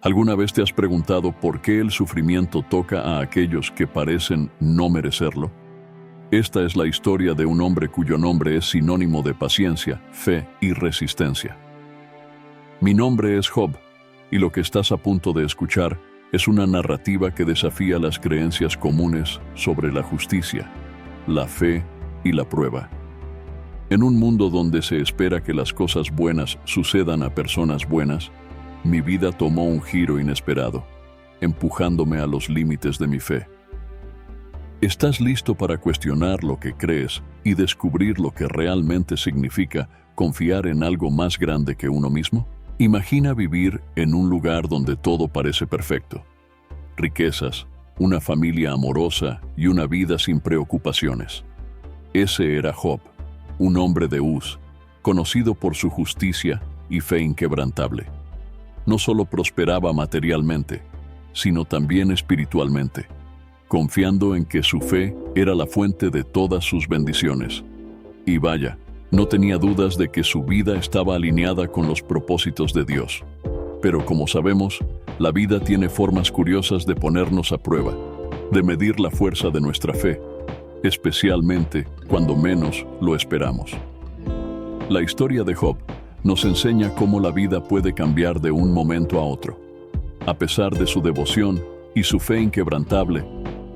¿Alguna vez te has preguntado por qué el sufrimiento toca a aquellos que parecen no merecerlo? Esta es la historia de un hombre cuyo nombre es sinónimo de paciencia, fe y resistencia. Mi nombre es Job, y lo que estás a punto de escuchar es una narrativa que desafía las creencias comunes sobre la justicia, la fe y la prueba. En un mundo donde se espera que las cosas buenas sucedan a personas buenas, mi vida tomó un giro inesperado, empujándome a los límites de mi fe. ¿Estás listo para cuestionar lo que crees y descubrir lo que realmente significa confiar en algo más grande que uno mismo? Imagina vivir en un lugar donde todo parece perfecto. Riquezas, una familia amorosa y una vida sin preocupaciones. Ese era Job, un hombre de Uz, conocido por su justicia y fe inquebrantable. No solo prosperaba materialmente, sino también espiritualmente, confiando en que su fe era la fuente de todas sus bendiciones. Y vaya, no tenía dudas de que su vida estaba alineada con los propósitos de Dios. Pero como sabemos, la vida tiene formas curiosas de ponernos a prueba, de medir la fuerza de nuestra fe, especialmente cuando menos lo esperamos. La historia de Job nos enseña cómo la vida puede cambiar de un momento a otro. A pesar de su devoción y su fe inquebrantable,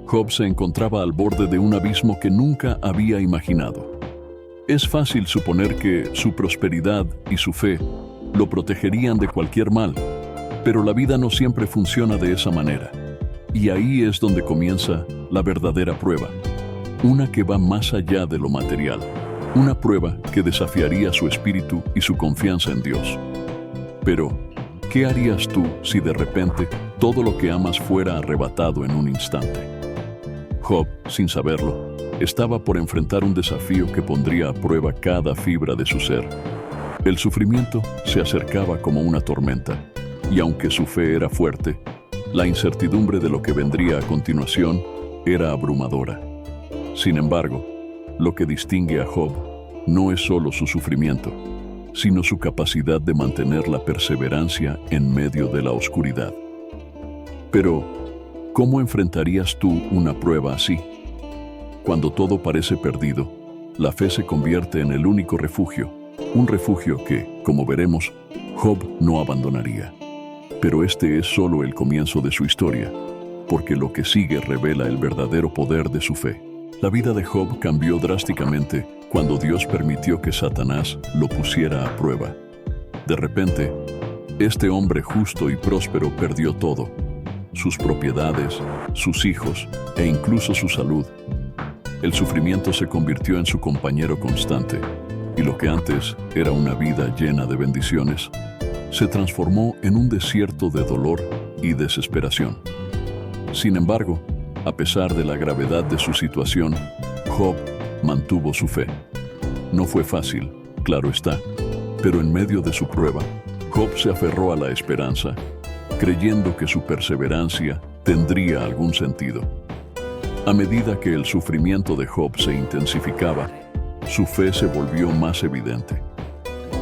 Job se encontraba al borde de un abismo que nunca había imaginado. Es fácil suponer que su prosperidad y su fe lo protegerían de cualquier mal, pero la vida no siempre funciona de esa manera. Y ahí es donde comienza la verdadera prueba, una que va más allá de lo material. Una prueba que desafiaría su espíritu y su confianza en Dios. Pero, ¿qué harías tú si de repente todo lo que amas fuera arrebatado en un instante? Job, sin saberlo, estaba por enfrentar un desafío que pondría a prueba cada fibra de su ser. El sufrimiento se acercaba como una tormenta, y aunque su fe era fuerte, la incertidumbre de lo que vendría a continuación era abrumadora. Sin embargo, lo que distingue a Job no es solo su sufrimiento, sino su capacidad de mantener la perseverancia en medio de la oscuridad. Pero, ¿cómo enfrentarías tú una prueba así? Cuando todo parece perdido, la fe se convierte en el único refugio, un refugio que, como veremos, Job no abandonaría. Pero este es solo el comienzo de su historia, porque lo que sigue revela el verdadero poder de su fe. La vida de Job cambió drásticamente cuando Dios permitió que Satanás lo pusiera a prueba. De repente, este hombre justo y próspero perdió todo: sus propiedades, sus hijos e incluso su salud. El sufrimiento se convirtió en su compañero constante, y lo que antes era una vida llena de bendiciones, se transformó en un desierto de dolor y desesperación. Sin embargo, a pesar de la gravedad de su situación, Job mantuvo su fe. No fue fácil, claro está, pero en medio de su prueba, Job se aferró a la esperanza, creyendo que su perseverancia tendría algún sentido. A medida que el sufrimiento de Job se intensificaba, su fe se volvió más evidente.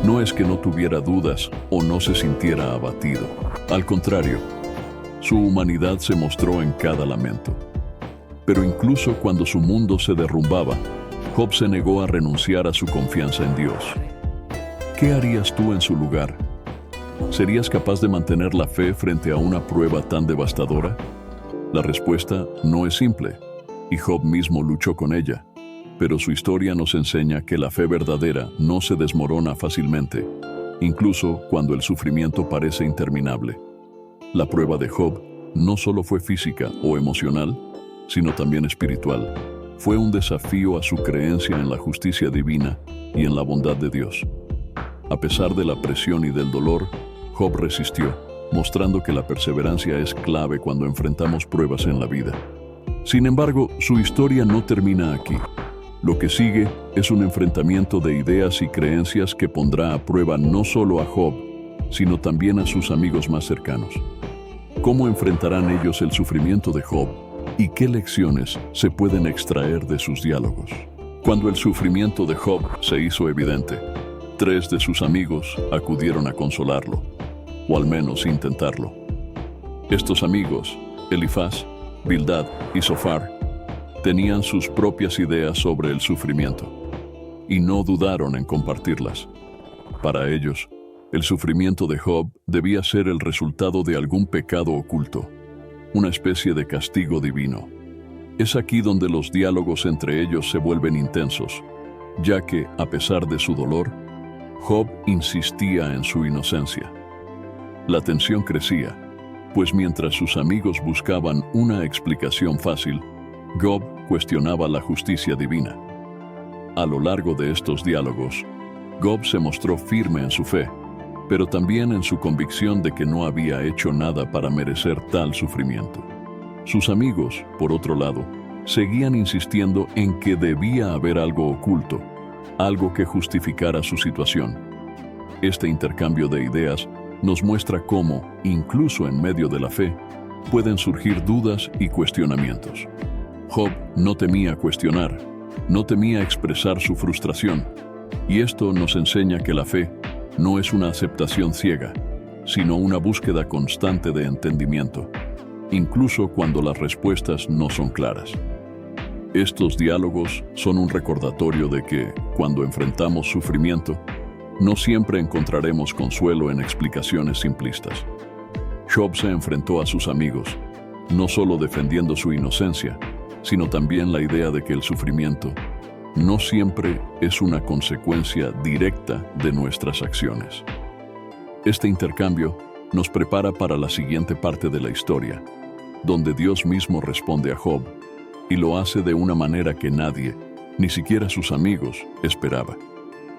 No es que no tuviera dudas o no se sintiera abatido. Al contrario, su humanidad se mostró en cada lamento. Pero incluso cuando su mundo se derrumbaba, Job se negó a renunciar a su confianza en Dios. ¿Qué harías tú en su lugar? ¿Serías capaz de mantener la fe frente a una prueba tan devastadora? La respuesta no es simple, y Job mismo luchó con ella. Pero su historia nos enseña que la fe verdadera no se desmorona fácilmente, incluso cuando el sufrimiento parece interminable. La prueba de Job no solo fue física o emocional, sino también espiritual. Fue un desafío a su creencia en la justicia divina y en la bondad de Dios. A pesar de la presión y del dolor, Job resistió, mostrando que la perseverancia es clave cuando enfrentamos pruebas en la vida. Sin embargo, su historia no termina aquí. Lo que sigue es un enfrentamiento de ideas y creencias que pondrá a prueba no solo a Job, sino también a sus amigos más cercanos. ¿Cómo enfrentarán ellos el sufrimiento de Job? ¿Y qué lecciones se pueden extraer de sus diálogos? Cuando el sufrimiento de Job se hizo evidente, 3 de sus amigos acudieron a consolarlo, o al menos intentarlo. Estos amigos, Elifaz, Bildad y Zofar, tenían sus propias ideas sobre el sufrimiento y no dudaron en compartirlas. Para ellos, el sufrimiento de Job debía ser el resultado de algún pecado oculto, una especie de castigo divino. Es aquí donde los diálogos entre ellos se vuelven intensos, ya que, a pesar de su dolor, Job insistía en su inocencia. La tensión crecía, pues mientras sus amigos buscaban una explicación fácil, Job cuestionaba la justicia divina. A lo largo de estos diálogos, Job se mostró firme en su fe, pero también en su convicción de que no había hecho nada para merecer tal sufrimiento. Sus amigos, por otro lado, seguían insistiendo en que debía haber algo oculto, algo que justificara su situación. Este intercambio de ideas nos muestra cómo, incluso en medio de la fe, pueden surgir dudas y cuestionamientos. Job no temía cuestionar, no temía expresar su frustración, y esto nos enseña que la fe no es una aceptación ciega, sino una búsqueda constante de entendimiento, incluso cuando las respuestas no son claras. Estos diálogos son un recordatorio de que, cuando enfrentamos sufrimiento, no siempre encontraremos consuelo en explicaciones simplistas. Job se enfrentó a sus amigos, no solo defendiendo su inocencia, sino también la idea de que el sufrimiento no siempre es una consecuencia directa de nuestras acciones. Este intercambio nos prepara para la siguiente parte de la historia, donde Dios mismo responde a Job, y lo hace de una manera que nadie, ni siquiera sus amigos, esperaba.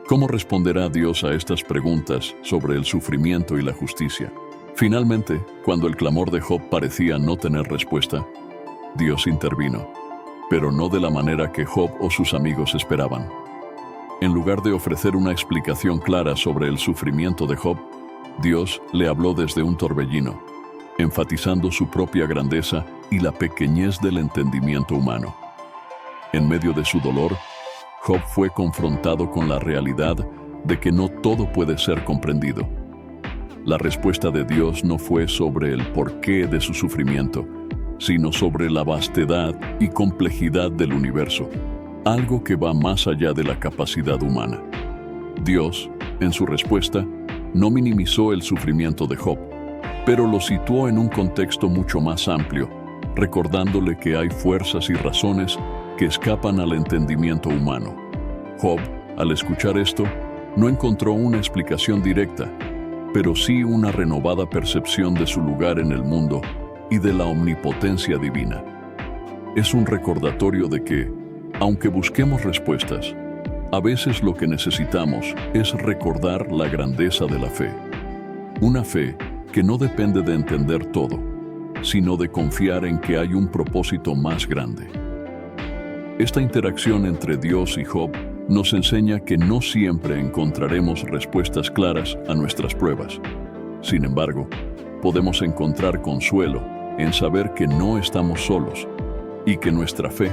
¿Cómo responderá Dios a estas preguntas sobre el sufrimiento y la justicia? Finalmente, cuando el clamor de Job parecía no tener respuesta, Dios intervino, pero no de la manera que Job o sus amigos esperaban. En lugar de ofrecer una explicación clara sobre el sufrimiento de Job, Dios le habló desde un torbellino, enfatizando su propia grandeza y la pequeñez del entendimiento humano. En medio de su dolor, Job fue confrontado con la realidad de que no todo puede ser comprendido. La respuesta de Dios no fue sobre el porqué de su sufrimiento, sino sobre la vastedad y complejidad del universo, algo que va más allá de la capacidad humana. Dios, en su respuesta, no minimizó el sufrimiento de Job, pero lo situó en un contexto mucho más amplio, recordándole que hay fuerzas y razones que escapan al entendimiento humano. Job, al escuchar esto, no encontró una explicación directa, pero sí una renovada percepción de su lugar en el mundo y de la omnipotencia divina. Es un recordatorio de que, aunque busquemos respuestas, a veces lo que necesitamos es recordar la grandeza de la fe. Una fe que no depende de entender todo, sino de confiar en que hay un propósito más grande. Esta interacción entre Dios y Job nos enseña que no siempre encontraremos respuestas claras a nuestras pruebas. Sin embargo, podemos encontrar consuelo en saber que no estamos solos y que nuestra fe,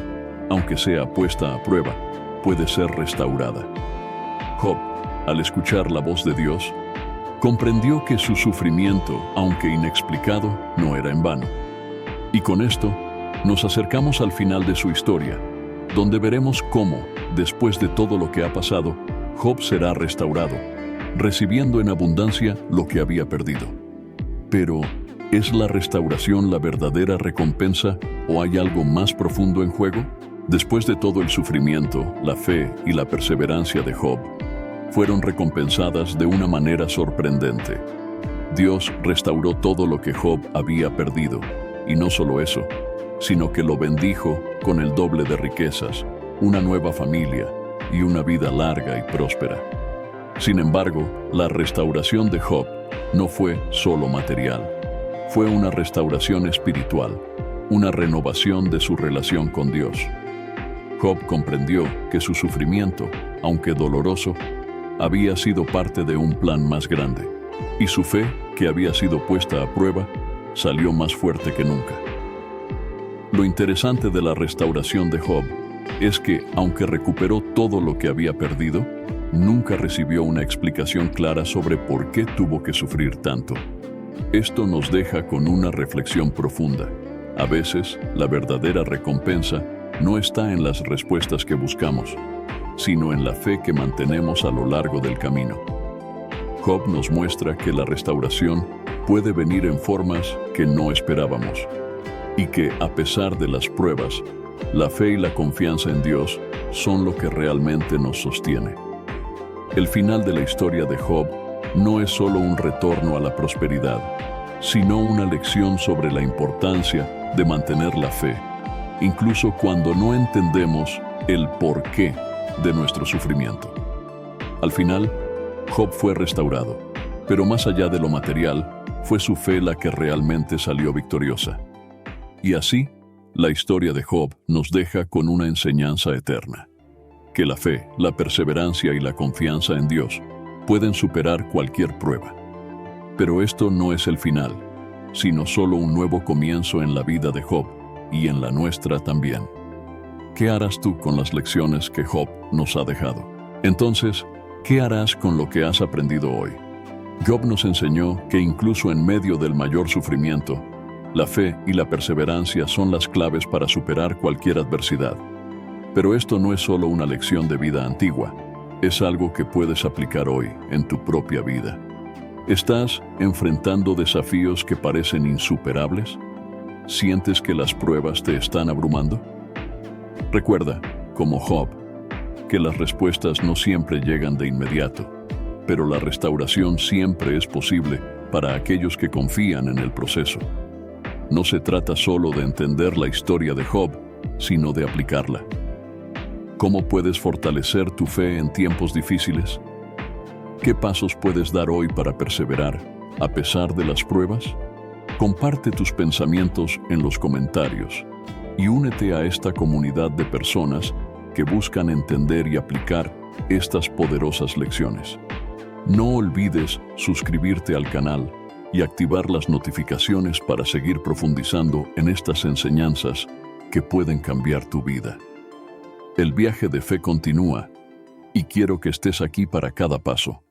aunque sea puesta a prueba, puede ser restaurada. Job, al escuchar la voz de Dios, comprendió que su sufrimiento, aunque inexplicado, no era en vano. Y con esto, nos acercamos al final de su historia, donde veremos cómo, después de todo lo que ha pasado, Job será restaurado, recibiendo en abundancia lo que había perdido. Pero, ¿es la restauración la verdadera recompensa o hay algo más profundo en juego? Después de todo el sufrimiento, la fe y la perseverancia de Job fueron recompensadas de una manera sorprendente. Dios restauró todo lo que Job había perdido, y no solo eso, sino que lo bendijo con el doble de riquezas, una nueva familia y una vida larga y próspera. Sin embargo, la restauración de Job no fue solo material. Fue una restauración espiritual, una renovación de su relación con Dios. Job comprendió que su sufrimiento, aunque doloroso, había sido parte de un plan más grande, y su fe, que había sido puesta a prueba, salió más fuerte que nunca. Lo interesante de la restauración de Job es que, aunque recuperó todo lo que había perdido, nunca recibió una explicación clara sobre por qué tuvo que sufrir tanto. Esto nos deja con una reflexión profunda. A veces, la verdadera recompensa no está en las respuestas que buscamos, sino en la fe que mantenemos a lo largo del camino. Job nos muestra que la restauración puede venir en formas que no esperábamos, y que, a pesar de las pruebas, la fe y la confianza en Dios son lo que realmente nos sostiene. El final de la historia de Job no es solo un retorno a la prosperidad, sino una lección sobre la importancia de mantener la fe, incluso cuando no entendemos el porqué de nuestro sufrimiento. Al final, Job fue restaurado, pero más allá de lo material, fue su fe la que realmente salió victoriosa. Y así, la historia de Job nos deja con una enseñanza eterna: que la fe, la perseverancia y la confianza en Dios pueden superar cualquier prueba. Pero esto no es el final, sino solo un nuevo comienzo en la vida de Job y en la nuestra también. ¿Qué harás tú con las lecciones que Job nos ha dejado? Entonces, ¿qué harás con lo que has aprendido hoy? Job nos enseñó que incluso en medio del mayor sufrimiento, la fe y la perseverancia son las claves para superar cualquier adversidad. Pero esto no es solo una lección de vida antigua, es algo que puedes aplicar hoy en tu propia vida. ¿Estás enfrentando desafíos que parecen insuperables? ¿Sientes que las pruebas te están abrumando? Recuerda, como Job, que las respuestas no siempre llegan de inmediato, pero la restauración siempre es posible para aquellos que confían en el proceso. No se trata solo de entender la historia de Job, sino de aplicarla. ¿Cómo puedes fortalecer tu fe en tiempos difíciles? ¿Qué pasos puedes dar hoy para perseverar a pesar de las pruebas? Comparte tus pensamientos en los comentarios y únete a esta comunidad de personas que buscan entender y aplicar estas poderosas lecciones. No olvides suscribirte al canal y activar las notificaciones para seguir profundizando en estas enseñanzas que pueden cambiar tu vida. El viaje de fe continúa y quiero que estés aquí para cada paso.